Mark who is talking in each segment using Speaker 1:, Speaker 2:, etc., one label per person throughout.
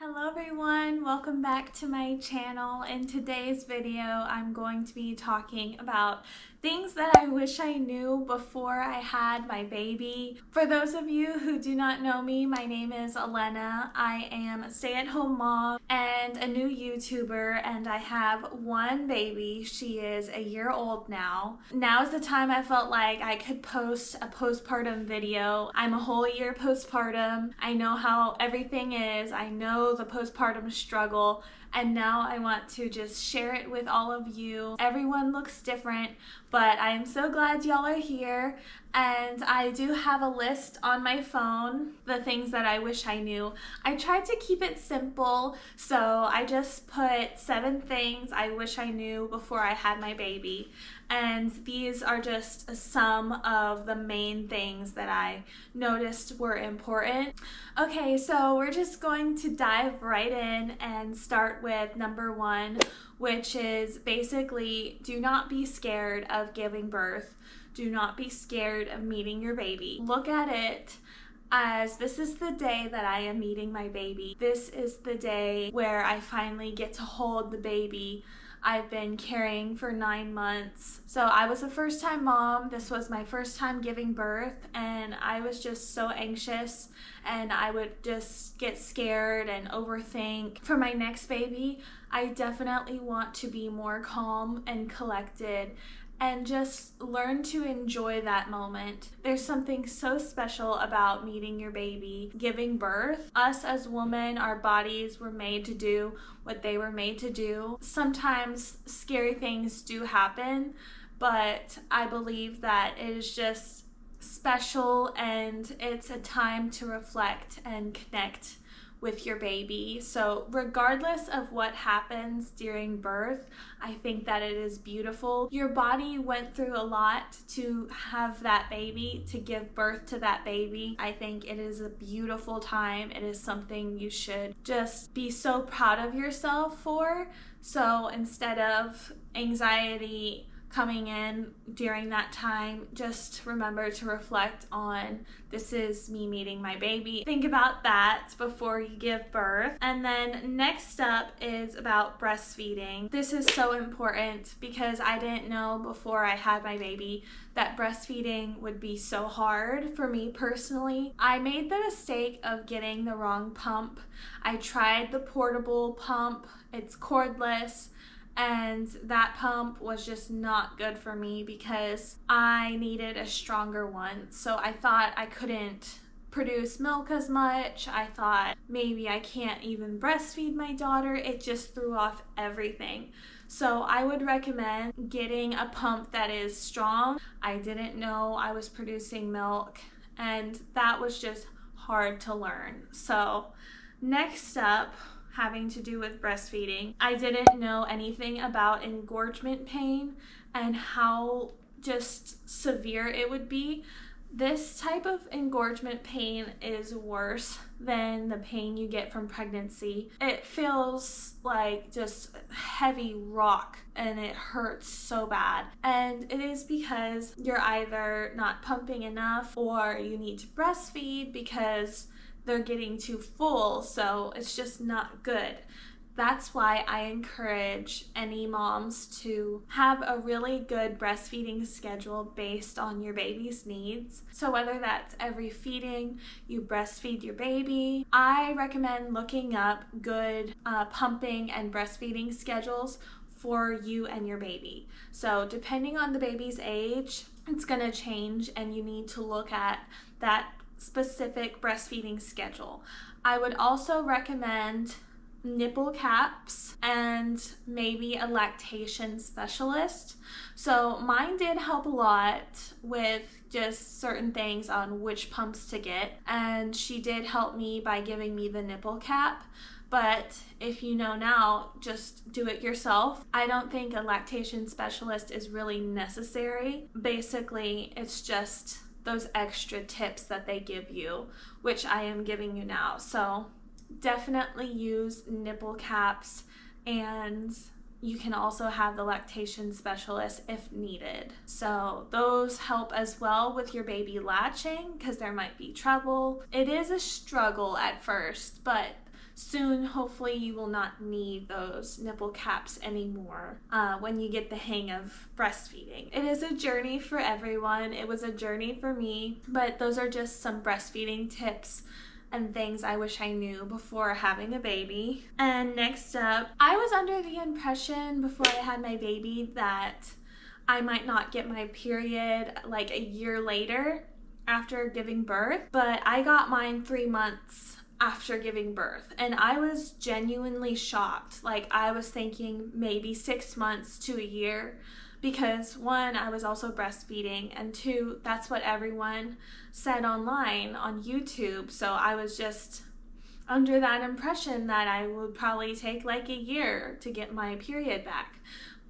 Speaker 1: Hello everyone, welcome back to my channel. In today's video, I'm going to be talking about things that I wish I knew before I had my baby. For those of you who do not know me, my name is Elena. I am a stay-at-home mom and a new YouTuber, and I have one baby. She is a year old now. Now is the time I felt like I could post a postpartum video. I'm a whole year postpartum. I know how everything is. I know the postpartum struggle, and now I want to just share it with all of you. Everyone looks different, but I am so glad y'all are here, and I do have a list on my phone, the things that I wish I knew. I tried to keep it simple, so I just put 7 things I wish I knew before I had my baby, and these are just some of the main things that I noticed were important. Okay, so we're just going to dive right in and start with number 1, which is basically do not be scared of giving birth. Do not be scared of meeting your baby. Look at it as this is the day that I am meeting my baby. This is the day where I finally get to hold the baby I've been carrying for 9 months. So I was a first-time mom. This was my first time giving birth, and I was just so anxious, and I would just get scared and overthink. For my next baby, I definitely want to be more calm and collected and just learn to enjoy that moment. There's something so special about meeting your baby, giving birth. Us as women, our bodies were made to do what they were made to do. Sometimes scary things do happen, but I believe that it is just special, and it's a time to reflect and connect with your baby. So regardless of what happens during birth, I think that it is beautiful. Your body went through a lot to have that baby, to give birth to that baby. I think it is a beautiful time. It is something you should just be so proud of yourself for. So instead of anxiety coming in during that time, just remember to reflect on, this is me meeting my baby. Think about that before you give birth. And then next up is about breastfeeding. This is so important because I didn't know before I had my baby that breastfeeding would be so hard for me personally. I made the mistake of getting the wrong pump. I tried the portable pump. It's cordless, and that pump was just not good for me because I needed a stronger one. So I thought I couldn't produce milk as much. I thought maybe I can't even breastfeed my daughter. It just threw off everything. So I would recommend getting a pump that is strong. I didn't know I was producing milk, and that was just hard to learn. So next up, having to do with breastfeeding, I didn't know anything about engorgement pain and how just severe it would be. This type of engorgement pain is worse than the pain you get from pregnancy. It feels like just heavy rock, and it hurts so bad. And it is because you're either not pumping enough or you need to breastfeed because they're getting too full, so it's just not good. That's why I encourage any moms to have a really good breastfeeding schedule based on your baby's needs. So whether that's every feeding, you breastfeed your baby, I recommend looking up good pumping and breastfeeding schedules for you and your baby. So depending on the baby's age, it's gonna change, and you need to look at that specific breastfeeding schedule. I would also recommend nipple caps and maybe a lactation specialist. So mine did help a lot with just certain things on which pumps to get, and she did help me by giving me the nipple cap. But if you know now, just do it yourself. I don't think a lactation specialist is really necessary. Basically, it's just those extra tips that they give you, which I am giving you now. So definitely use nipple caps, and you can also have the lactation specialist if needed. So those help as well with your baby latching because there might be trouble. It is a struggle at first, but soon, hopefully, you will not need those nipple caps anymore when you get the hang of breastfeeding. It is a journey for everyone. It was a journey for me, but those are just some breastfeeding tips and things I wish I knew before having a baby. And next up, I was under the impression before I had my baby that I might not get my period like a year later after giving birth, but I got mine 3 months after giving birth, and I was genuinely shocked. Like, I was thinking maybe 6 months to a year, because one, I was also breastfeeding, and two, that's what everyone said online on YouTube. So I was just under that impression that I would probably take like a year to get my period back.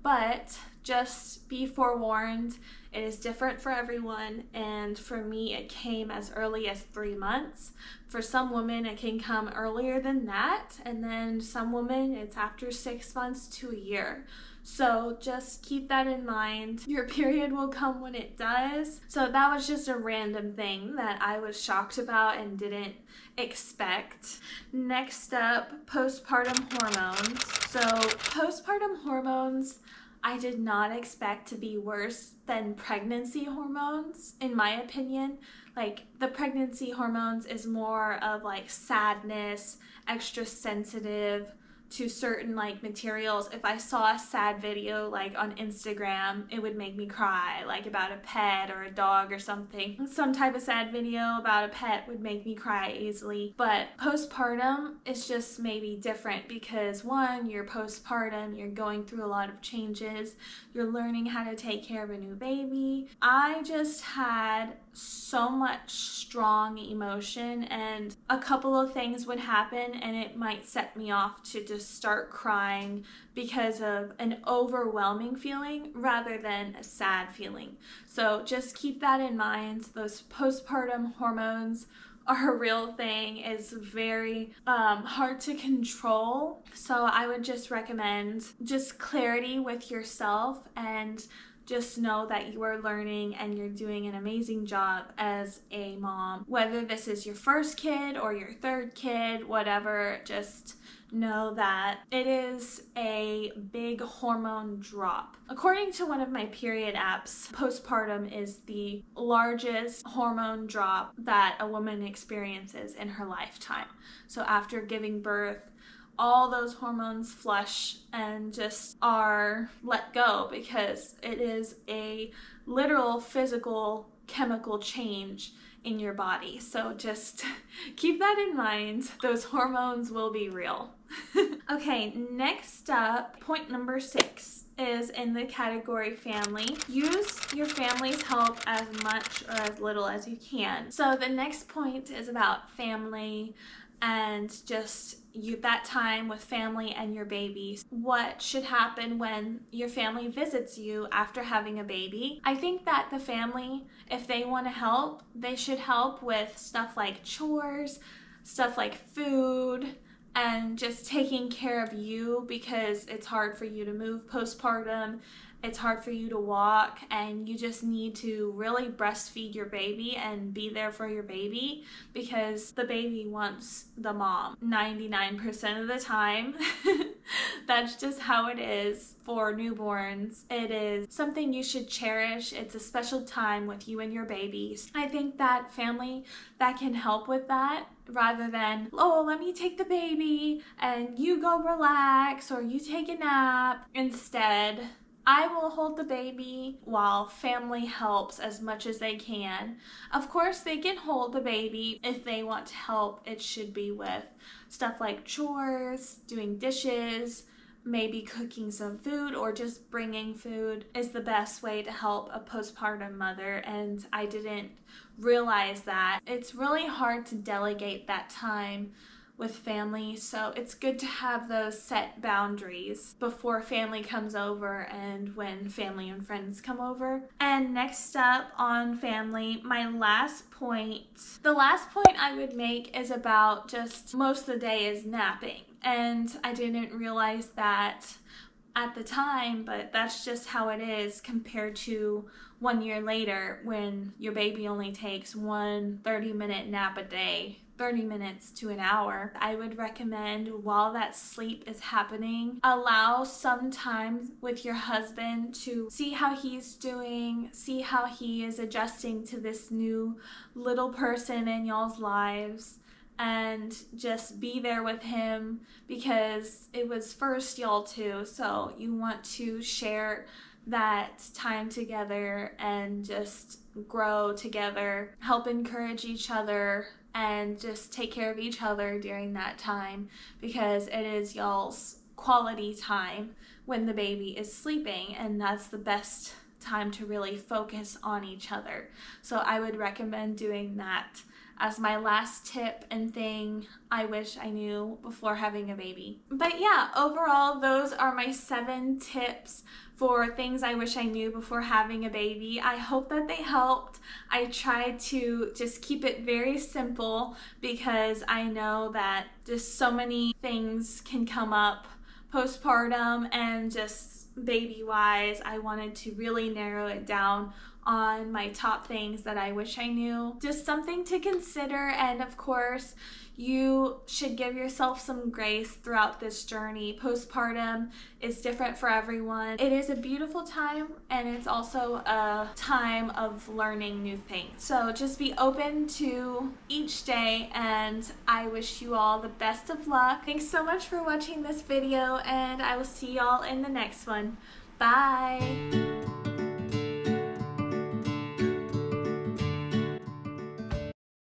Speaker 1: But just be forewarned, it is different for everyone, and for me it came as early as 3 months. For some women it can come earlier than that, and then some women it's after 6 months to a year. So just keep that in mind. Your period will come when it does. So that was just a random thing that I was shocked about and didn't expect. Next up, postpartum hormones. So postpartum hormones, I did not expect to be worse than pregnancy hormones, in my opinion. Like, the pregnancy hormones is more of like sadness, extra sensitive to certain like materials. If I saw a sad video like on Instagram, it would make me cry, like about a pet or a dog or something. Some type of sad video about a pet would make me cry easily. But postpartum is just maybe different because one, you're postpartum, you're going through a lot of changes, you're learning how to take care of a new baby. I just had so much strong emotion, and a couple of things would happen and it might set me off to just start crying because of an overwhelming feeling rather than a sad feeling. So just keep that in mind. Those postpartum hormones are a real thing. It's very hard to control. So I would just recommend just clarity with yourself, and just know that you are learning and you're doing an amazing job as a mom. Whether this is your first kid or your third kid, whatever, just know that it is a big hormone drop. According to one of my period apps, postpartum is the largest hormone drop that a woman experiences in her lifetime. So after giving birth, all those hormones flush and just are let go, because it is a literal physical chemical change in your body. So just keep that in mind. Those hormones will be real. Okay, next up, point number 6 is in the category family. Use your family's help as much or as little as you can. So the next point is about family and just that time with family and your babies. What should happen when your family visits you after having a baby? I think that the family, if they want to help, they should help with stuff like chores, stuff like food, and just taking care of you, because it's hard for you to move postpartum. It's hard for you to walk, and you just need to really breastfeed your baby and be there for your baby, because the baby wants the mom 99% of the time. That's just how it is for newborns. It is something you should cherish. It's a special time with you and your babies. I think that family that can help with that, rather than, oh, let me take the baby and you go relax or you take a nap. Instead, I will hold the baby while family helps as much as they can. Of course, they can hold the baby if they want to help. It should be with stuff like chores, doing dishes, maybe cooking some food, or just bringing food is the best way to help a postpartum mother. And I didn't realize that. It's really hard to delegate that time with family, so it's good to have those set boundaries before family comes over and when family and friends come over. And next up on family, my last point. The last point I would make is about just most of the day is napping. And I didn't realize that at the time, but that's just how it is compared to 1 year later when your baby only takes one 30-minute nap a day. 30 minutes to an hour. I would recommend while that sleep is happening, allow some time with your husband to see how he's doing, see how he is adjusting to this new little person in y'all's lives, and just be there with him because it was first y'all too, so you want to share that time together and just grow together, help encourage each other, and just take care of each other during that time because it is y'all's quality time when the baby is sleeping, and that's the best time to really focus on each other. So I would recommend doing that as my last tip and thing I wish I knew before having a baby. But yeah, overall, those are my 7 tips for things I wish I knew before having a baby. I hope that they helped. I tried to just keep it very simple because I know that just so many things can come up postpartum and just baby-wise. I wanted to really narrow it down on my top things that I wish I knew. Just something to consider, and of course, you should give yourself some grace throughout this journey. Postpartum is different for everyone. It is a beautiful time, and it's also a time of learning new things. So just be open to each day, and I wish you all the best of luck. Thanks so much for watching this video, and I will see y'all in the next one. Bye!